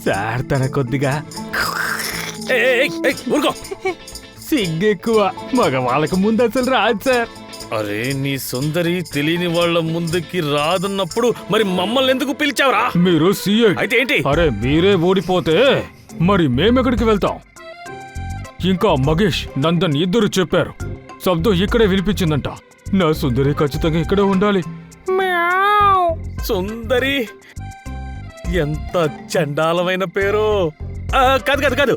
సార్ తన కొద్దిగా ఊరుకో. సిగ్గెక్కువ, మగవాళ్ళకు ముందు అసలు రాదు సార్. అరే, నీ సుందరి తెలియని వాళ్ళ ముందుకి రాదన్నప్పుడు మరి మమ్మల్ని ఎందుకు పిలిచావురా? మీరు సీఏ అయితే ఏంటి? అరే మీరే ఓడిపోతే మరి మేమెక్కడికి వెళ్తాం? ఇంకా మగేష్, నందన్ ఇద్దరు చెప్పారు, శబ్దం ఇక్కడే వినిపించిందంట. నా సుందరి ఖచ్చితంగా ఇక్కడే ఉండాలి. సుందరి, ఎంత చండాలమైన పేరు. కాదు కాదు కాదు,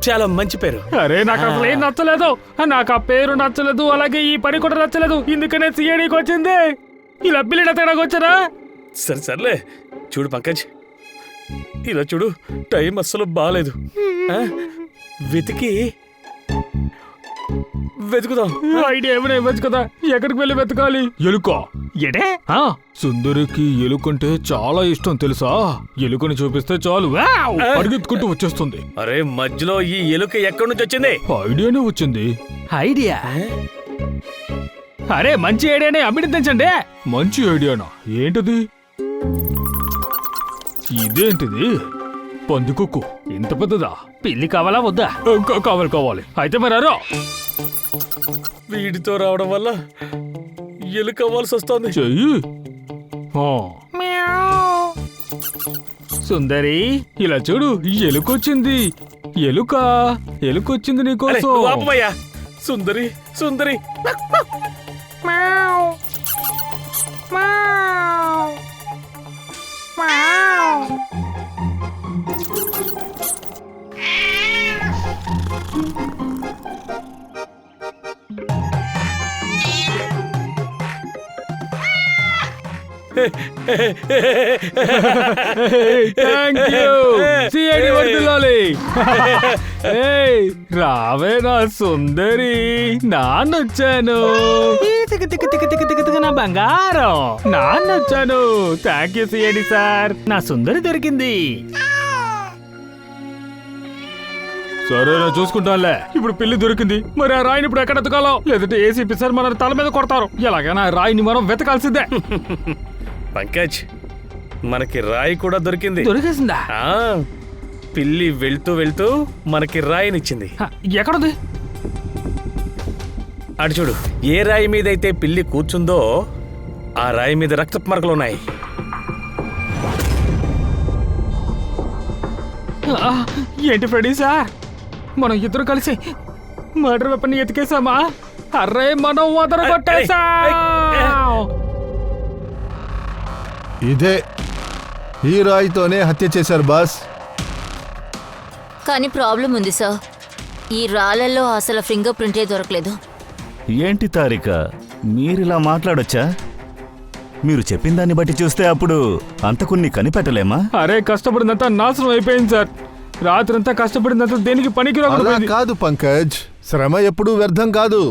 చాలా మంచి పేరు. అరే నాకు అసలు ఏం నచ్చలేదు, నాకు ఆ పేరు నచ్చలేదు, అలాగే ఈ పని కూడా నచ్చలేదు. ఇందుకనే సిఐడికి వచ్చింది. ఇలా బిల్లుడ తేడాకి వచ్చారా? సరే సర్లే, చూడు పంకజ్, ఇలా చూడు, టైం అస్సలు బాగాలేదు. వెతికి వెతుకుదాం. ఐడియా ఏమైనా ఇవ్వచ్చు కదా, ఎక్కడికి వెళ్ళి వెతకాలి? ఎలుక ఎడే సుందరికి ఎలుకంటే చాలా ఇష్టం తెలుసా? ఎలుకని చూపిస్తే చాలు వావ్! పరిగెత్తుకుంటూ వచ్చేస్తుంది. అరే మధ్యలో ఈ ఎలుక ఎక్కడి నుంచి వచ్చింది? ఐడియానే వచ్చింది. ఐడియా? అరే మంచి ఐడియానే, అభినందించండి. మంచి ఐడియానా? ఏంటిది? ఇదేంటిది? పందికొక్కు ఇంత పెద్దదా? పిల్లి కావాలా వద్దా? కావాలి. అయితే మరి అరా వీడితో రావడం వల్ల ఎలుక అవ్వాల్సి వస్తుంది. చెయ్యి. సుందరి ఇలా చూడు, ఎలుకొచ్చింది. ఎలుకొచ్చింది అరే, నీకోసం. నువ్వు ఆపవయ్యా. Sundari Sundari. Thank you. CID వర్ధిల్లాలి. ఏయ్, రావే నా సుందరి, నాన్నొచ్చాను. నా బంగారం, నాన్నొచ్చాను. థ్యాంక్ యూ సిఐడి సార్, నా సుందరి దొరికింది. సరేనా, చూసుకుంటానులే. ఇప్పుడు పిల్లి దొరికింది, మరి ఆ రాయిని ఇప్పుడు ఎక్కడ ఎతకాలో? లేదంటే ఏసీపీ సార్ మన తల మీద కొడతారు. ఎలాగైనా ఆ రాయిని మనం వెతకాల్సిందే. పంకజ్, మనకి రాయి కూడా దొరికింది. దొరికేసిందా? ఆ, పిల్లి వెళ్తూ వెళ్తూ మనకి రాయినిచ్చింది. ఎక్కడుంది? అటు చూడు, ఏ రాయి మీద అయితే పిల్లి కూర్చుందో ఆ రాయి మీద రక్తపు మరకలు ఉన్నాయి. ఏంటి ఫ్రెడీ సార్, మనం ఇద్దరు కలిసి మర్డర్ వెపన్ ఎతికేసామా? అర్రే, మనం వదరగొట్టేసా. ఇదే ఈ రాయితోనే హత్య చేశారు బాస్. కానీ ప్రాబ్లం ఉంది సార్, ఈ రాళ్ళల్లో అసలు ఫింగర్ ప్రింటే దొరకలేదు. ఏంటి తారిక, మీరిలా మాట్లాడొచ్చా? మీరు చెప్పిన దాన్ని బట్టి చూస్తే అప్పుడు అంతకున్ని కనిపెట్టలేమా? అరే, కష్టపడిందంతా నాశనం అయిపోయింది సార్. రాత్రంతా కష్టపడిందంతా దేనికి పనికి అలా రాకుండా. కాదు పంకజ్, శ్రమ ఎప్పుడూ వ్యర్థం కాదు.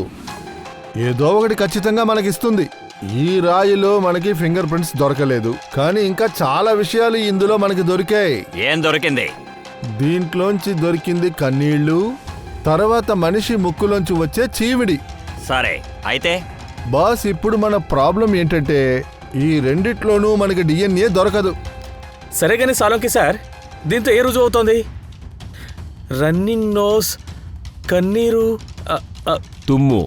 ఏదో ఒకటి ఖచ్చితంగా మనకిస్తుంది. ఈ రాయిలో మనకి ఫింగర్ ప్రింట్స్ దొరకలేదు, కానీ ఇంకా చాలా విషయాలు ఇందులో మనకి దొరికాయి. ఏం దొరికింది? దీంట్లోంచి దొరికింది కన్నీళ్లు, తర్వాత మనిషి ముక్కులోంచి వచ్చే చీవిడి. సరే, అయితే బాస్, ఇప్పుడు మన ప్రాబ్లం ఏంటంటే ఈ రెండిట్లోనూ మనకి డిఎన్ఏ దొరకదు. సరే కానీ సాలోకి సార్, దీంతో ఏ రుజువు అవుతోంది? రన్నింగ్ నోస్, కన్నీరు, తుమ్ము.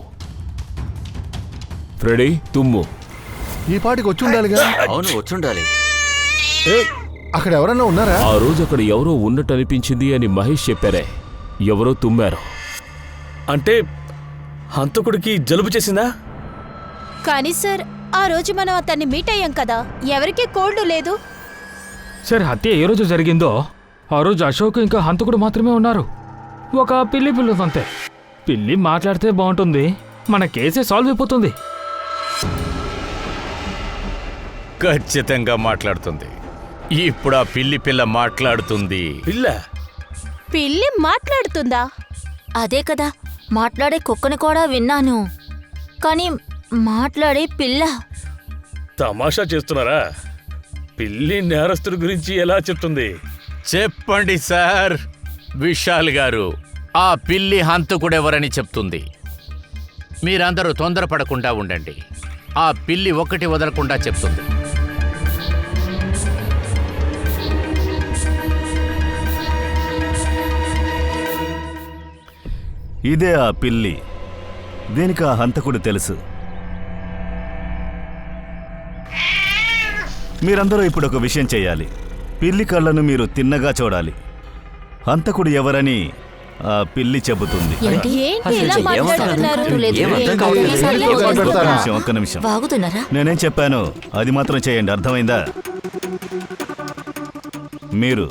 ఫ్రెడీ, తుమ్ము. ఈ పాటికి వచ్చి ఉండాలిగా. అవును, వచ్చుండాలి. ఏయ్, అక్కడ ఎవరన్నా ఉన్నారా? ఆ రోజు అక్కడ ఎవరో ఉన్నట్టు అనిపించింది అని మహేష్ చెప్పారే. ఎవరో తుమ్మారు. అంటే హంతకుడికి జలుబు చేసిందా? కానీ సార్, ఆ రోజు మనం అతన్ని మీట్ అయ్యాం కదా, ఎవరికీ కోల్డ్ లేదు. సార్, హత్య ఏ రోజు జరిగిందో ఆ రోజు అశోక్ ఇంకా హంతకుడు మాత్రమే ఉన్నారు. ఒక పిల్లి పిల్లదంతే. పిల్లి మాట్లాడితే బాగుంటుంది, మన కేసే సాల్వ్ అయిపోతుంది. ఖచ్చితంగా మాట్లాడుతుంది. ఇప్పుడు ఆ పిల్లి పిల్ల మాట్లాడుతుంది. పిల్లి మాట్లాడుతుందా? అదే కదా, మాట్లాడే కుక్కని కూడా విన్నాను, కానీ మాట్లాడే పిల్ల. తమాషా చేస్తున్నారా? పిల్లి నేరస్తుడి గురించి ఎలా చెప్తుంది? చెప్పండి సార్ విశాల్ గారు, ఆ పిల్లి హంతకుడెవరని చెప్తుంది. మీరందరూ తొందరపడకుండా ఉండండి. ఆ పిల్లి ఒకటి వదలకుండా చెప్తుంది. ఇదే ఆ పిల్లి. దీనికి ఆ హంతకుడు తెలుసు. మీరందరూ ఇప్పుడు ఒక విషయం చేయాలి. పిల్లి కళ్ళను మీరు తిన్నగా చూడాలి. హంతకుడు ఎవరని ఆ పిల్లి చెబుతుంది. ఏంటి ఇలా అసలు మాట్లాడుతున్నారు? ఒక్క నిమిషం. బాగుతున్నారా? నేనేం చెప్పాను అది మాత్రం చేయండి, అర్థమైందా? మీరు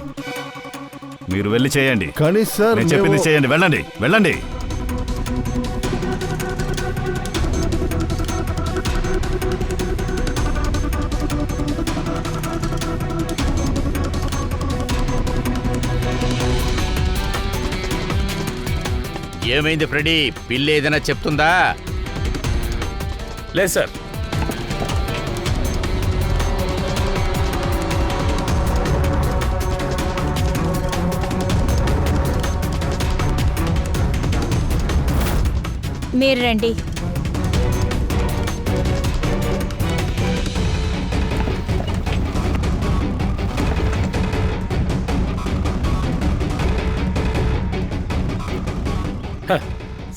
వెళ్ళి చేయండి. కానీ సార్, నేను చెప్పింది చేయండి. వెళ్ళండి. ఏమైంది ఫ్రెడీ? పిల్లి ఏదైనా చెప్తుందా? లేదు సార్. మీరు రండి.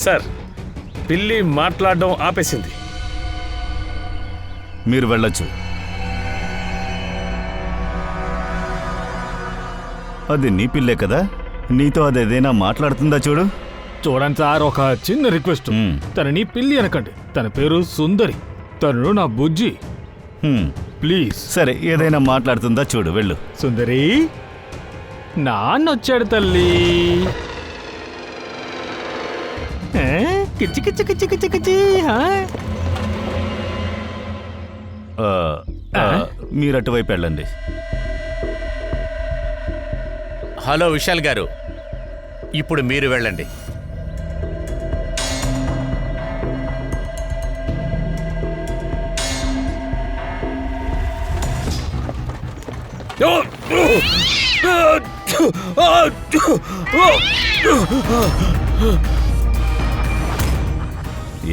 సార్, పిల్లి మాట్లాడడం ఆపేసింది. మీరు వెళ్ళొచ్చు. అది నీ పిల్లే కదా, నీతో అది ఏదైనా మాట్లాడుతుందా చూడు. చూడండి సార్, ఒక చిన్న రిక్వెస్ట్. తనని పిల్లి అనకండి. తన పేరు సుందరి. తను నా బుజ్జి. ప్లీజ్. సరే, ఏదైనా మాట్లాడుతుందా చూడు, వెళ్ళు. సుందరి, నాన్నొచ్చాడు తల్లి. కిచ్చి కిచ్చి కిచ్చి కిచ్చి కిచ్చి. మీరు అటువైపు వెళ్ళండి. హలో విశాల్ గారు, ఇప్పుడు మీరు వెళ్ళండి.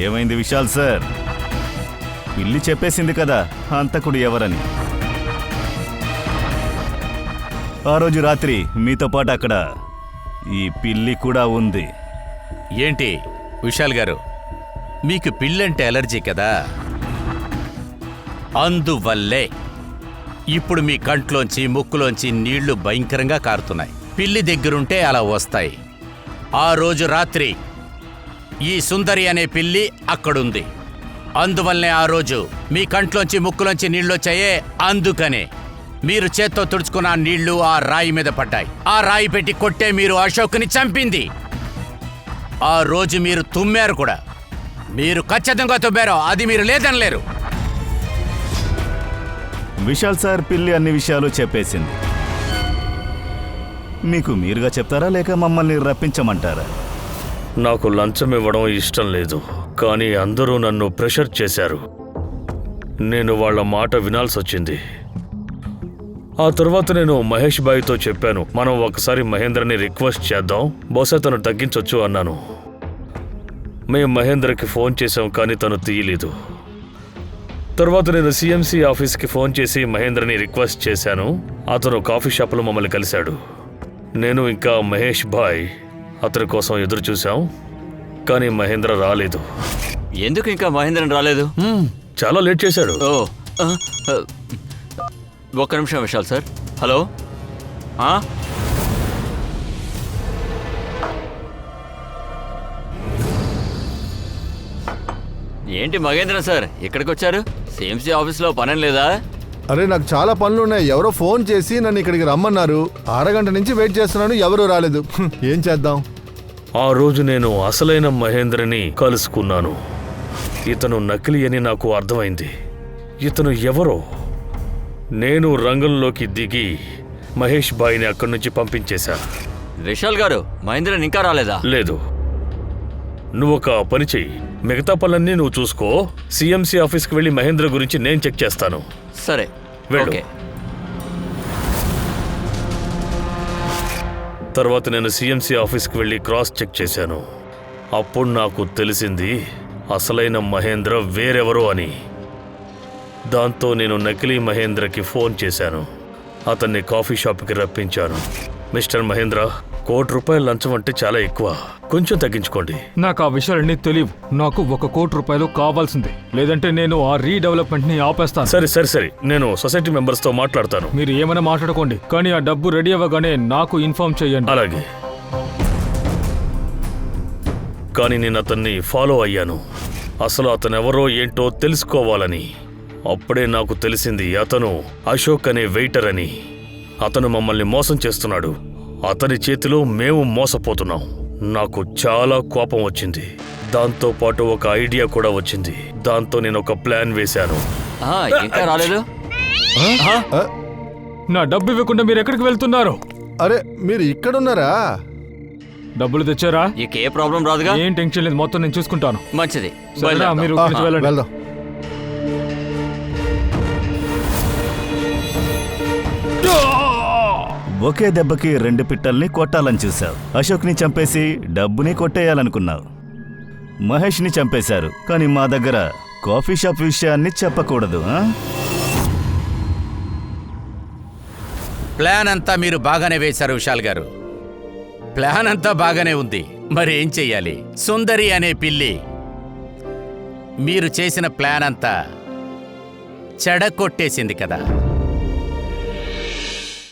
ఏమైంది విశాల్ సార్? పిల్లి చెప్పేసింది కదా హంతకుడు ఎవరని. ఆ రోజు రాత్రి మీతో పాటు అక్కడ ఈ పిల్లి కూడా ఉంది. ఏంటి విశాల్ గారు, మీకు పిల్లంటే అలర్జీ కదా, అందువల్లే ఇప్పుడు మీ కంట్లోంచి ముక్కులోంచి నీళ్లు భయంకరంగా కారుతున్నాయి. పిల్లి దగ్గరుంటే అలా వస్తాయి. ఆ రోజు రాత్రి ఈ సుందరి అనే పిల్లి అక్కడుంది. అందువల్లనే ఆ రోజు మీ కంట్లోంచి ముక్కులోంచి నీళ్ళొచ్చాయే. అందుకనే మీరు చేత్తో తుడుచుకున్న ఆ నీళ్లు ఆ రాయి మీద పడ్డాయి. ఆ రాయి పెట్టి కొట్టే మీరు అశోక్ని చంపింది. ఆ రోజు మీరు తుమ్మారు కూడా. మీరు ఖచ్చితంగా తుమ్మారు, అది మీరు లేదనలేరు. విశాల్ సార్, పిల్లి అన్ని విషయాలు చెప్పేసింది. మీకు మీరుగా చెప్తారా లేక మమ్మల్ని రప్పించమంటారా? నాకు లంచం ఇవ్వడం ఇష్టం లేదు, కానీ అందరూ నన్ను ప్రెషర్ చేశారు. నేను వాళ్ళ మాట వినాల్సి వచ్చింది. ఆ తర్వాత నేను మహేష్ బాయ్తో చెప్పాను, మనం ఒకసారి మహేంద్రని రిక్వెస్ట్ చేద్దాం, బహుశా తను తగ్గించొచ్చు అన్నాను. మేము మహేంద్రకి ఫోన్ చేశాం, కానీ తను తీయలేదు. తర్వాత నేను సిఎంసి ఆఫీస్కి ఫోన్ చేసి మహేంద్రని రిక్వెస్ట్ చేశాను. అతను కాఫీ షాప్లో మమ్మల్ని కలిశాడు. నేను ఇంకా మహేష్ బాయ్ అతని కోసం ఎదురు చూశాం, కానీ మహేంద్ర రాలేదు. ఎందుకు ఇంకా మహేంద్రన్ రాలేదు? చాలా లేట్ చేశాడు. ఓ ఒక్క నిమిషం విశాల్ సార్. హలో, ఏంటి మహేంద్రన్ సార్ ఇక్కడికి వచ్చారు? సిఎంసి ఆఫీస్లో పనేం లేదా? అరే, నాకు చాలా పనులున్నాయి. ఎవరో ఫోన్ చేసి నన్ను ఇక్కడికి రమ్మన్నారు. అరగంట నుంచి వెయిట్ చేస్తున్నాను, ఎవరూ రాలేదు. ఏం చేద్దాం? ఆ రోజు నేను అసలైన మహేంద్రని కలుసుకున్నాను. ఇతను నకిలీ అని నాకు అర్థమైంది. ఇతను ఎవరో. నేను రంగంలోకి దిగి మహేష్ బాయ్ని అక్కడి నుంచి పంపించేశా. విశాల్ గారు, మహేంద్రన్ ఇంకా రాలేదా? లేదు. నువ్వు ఒక పని చెయ్యి, మిగతా పనులన్నీ నువ్వు చూసుకో. సిఎంసి ఆఫీస్కి వెళ్ళి మహేంద్ర గురించి నేను చెక్ చేస్తాను. సరే, వెళ్ళు. ఓకే. తర్వాత నేను సిఎంసి ఆఫీస్కి వెళ్ళి క్రాస్ చెక్ చేశాను. అప్పుడు నాకు తెలిసింది అసలైన మహేంద్ర వేరెవరో అని. దాంతో నేను నకిలీ మహేంద్రకి ఫోన్ చేశాను. అతన్ని కాఫీ షాప్కి రప్పించాను. మిస్టర్ మహేంద్ర, ₹1,00,00,000 లంచం అంటే చాలా ఎక్కువ, కొంచెం తగ్గించుకోండి. నాకు ఆ విషయాలన్నీ తెలియవు. నాకు ₹1,00,00,000 కావాల్సిందే, లేదంటే నేను ఆ రీడెవలప్మెంట్ ని ఆపేస్తాను. సరే సరే సరే, నేను సొసైటీ మెంబర్స్తో మాట్లాడతాను. మీరు ఏమైనా మాట్లాడుకోండి, కానీ ఆ డబ్బు రెడీ అవ్వగానే నాకు ఇన్ఫార్మ్ చేయండి. అలాగే. కానీ నేను అతన్ని ఫాలో అయ్యాను, అసలు అతనెవరో ఏంటో తెలుసుకోవాలని. అప్పుడే నాకు తెలిసింది అతను అశోక్ అనే వెయిటర్ అని. అతను మమ్మల్ని మోసం చేస్తున్నాడు. అతని చేతిలో మేము మోసపోతున్నాం. నాకు చాలా కోపం వచ్చింది. దాంతో పాటు ఒక ఐడియా కూడా వచ్చింది. దాంతో నేను ఒక ప్లాన్ వేశాను. ఇంకా రాలేదు? నా డబ్బు ఇవ్వకుండా మీరు ఎక్కడికి వెళ్తున్నారు? అరే, మీరు ఇక్కడున్నారా? డబ్బులు తెచ్చారా? ఇక ఏ ప్రాబ్లం రాదుగా. ఏం టెన్షన్ లేదు, మొత్తం నేను చూసుకుంటాను. మంచిది, సరేనా? బయలుదేరదాం. మీరు ఇక్కడి నుంచి వెళ్ళండి. వెళ్దాం. ఒకే దెబ్బకి 2 పిట్టల్ని కొట్టాలని చూశావు. అశోక్ని చంపేసి డబ్బుని కొట్టేయాలనుకున్నావు. మహేష్ని చంపేశారు, కానీ మా దగ్గర కాఫీ షాప్ విషయాన్ని చెప్పకూడదు. ప్లాన్ అంతా మీరు బాగానే వేశారు విశాల్ గారు. ప్లాన్ అంతా బాగానే ఉంది. మరి ఏం చెయ్యాలి? సుందరి అనే పిల్లి మీరు చేసిన ప్లాన్ అంతా చెడగొట్టేసింది కదా.